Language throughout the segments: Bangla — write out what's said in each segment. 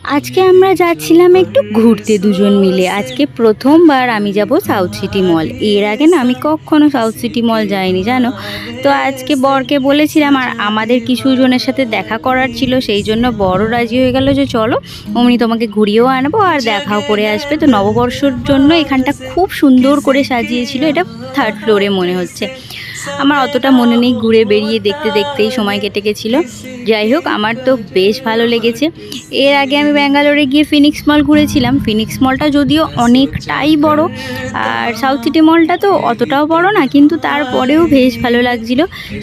আজকে আমরা যাচ্ছিলাম একটু ঘুরতে দুজন মিলে। আজকে প্রথমবার আমি যাব সাউথ সিটি মল। এর আগে না আমি কখনো সাউথ সিটি মল যাইনি জানো। তো আজকে বরকে বলেছিলাম, আর আমাদের কিছু জনের সাথে দেখা করার ছিল, সেই জন্য বড় রাজি হয়ে গেল যে চলো অমনি তোমাকে ঘুরিয়েও আনবো আর দেখাও করে আসবে। তো নববর্ষর জন্য এখানটা খুব সুন্দর করে সাজিয়েছিল, এটা 3rd ফ্লোরে মনে হচ্ছে। আমার অতটা মনে নেই, ঘুরে বেরিয়ে দেখতে দেখতেই সময় কেটে গেছিলো। যাই হোক, আমার তো বেশ ভালো লেগেছে। এর আগে আমি ব্যাঙ্গালোরে গিয়ে ফিনিক্স মল ঘুরেছিলাম। ফিনিক্স মলটা যদিও অনেকটাই বড়, আর সাউথ সিটি মলটা তো অতটাও বড় না, কিন্তু তারপরেও বেশ ভালো লাগছিল।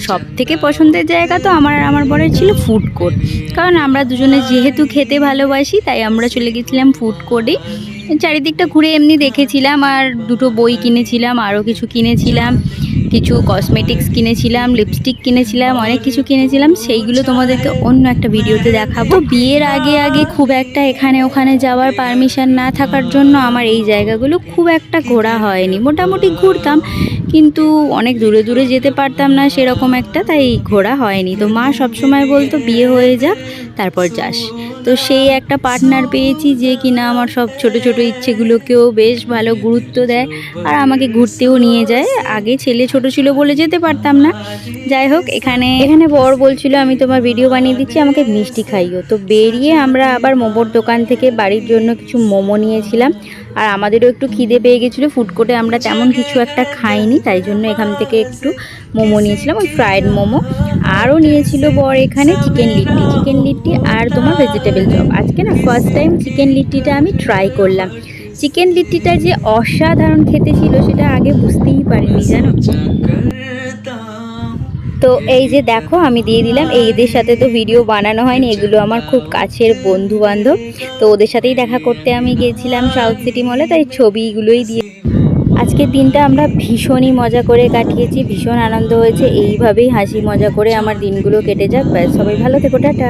সব থেকে পছন্দের জায়গা তো আমার বরের ছিল ফুড কোর্ট, কারণ আমরা দুজনে যেহেতু খেতে ভালোবাসি তাই আমরা চলে গেছিলাম ফুড কোর্টেই। চারিদিকটা ঘুরে এমনি দেখেছিলাম, আর দুটো বই কিনেছিলাম, আরও কিছু কিনেছিলাম, কিছু কসমেটিক্স কিনেছিলাম, লিপস্টিক কিনেছিলাম, অনেক কিছু কিনেছিলাম। সেইগুলো তোমাদেরকে অন্য একটা ভিডিওতে দেখাবো। বিয়ের আগে খুব একটা এখানে ওখানে যাওয়ার পারমিশন না থাকার জন্য আমার এই জায়গাগুলো খুব একটা ঘোরা হয়নি। মোটামুটি ঘুরতাম, কিন্তু অনেক দূরে দূরে যেতে পারতাম না সেরকম একটা, তাই ঘোরা হয়নি। তো মা সবসময় বলতো বিয়ে হয়ে যাক তারপর যাস। তো সেই একটা পার্টনার পেয়েছি যে কিনা আমার সব ছোট ছোট ইচ্ছেগুলোকেও বেশ ভালো গুরুত্ব দেয়, আর আমাকে ঘুরতেও নিয়ে যায়। আগে ছেলে ছোট ছিল বলে যেতে পারতাম না। যাই হোক, এখানে বর বলছিল আমি তোমার ভিডিও বানিয়ে দিচ্ছি, আমাকে মিষ্টি খাইও। তো বেরিয়ে আমরা আবার মোমোর দোকান থেকে বাড়ির জন্য কিছু মোমো নিয়েছিলাম, আর আমাদেরও একটু খিদে পেয়ে গেছিলো। ফুড কোর্টে আমরা তেমন কিছু একটা খাইনি, তাই জন্য এখান থেকে একটু মোমো নিয়েছিলাম, ওই ফ্রায়েড মোমো। আরও নিয়েছিল বর এখানে চিকেন লিট্টি আর তোমার ভেজিটেবল চপ। আজকে না ফার্স্ট টাইম চিকেন লিট্টিটা আমি ট্রাই করলাম। চিকেন লিট্টিটা যে অসাধারণ খেতে ছিল সেটা আগে বুঝতেই পারিনি জানো। তো এই যে দেখো, আমি দিয়ে দিলাম। এদের সাথে তো ভিডিও বানানো হয়নি, এগুলো আমার খুব কাছের বন্ধু বান্ধব, তো ওদের সাথেই দেখা করতে আমি গিয়েছিলাম সাউথ সিটি মলে, তাই ছবিগুলোই দিয়ে। আজকের দিনটা আমরা ভীষণই মজা করে কাটিয়েছি, ভীষণ আনন্দ হয়েছে। এইভাবেই হাসি মজা করে আমার দিনগুলো কেটে যাক। ব্যাস, সবাই ভালো থেকো, টাটা।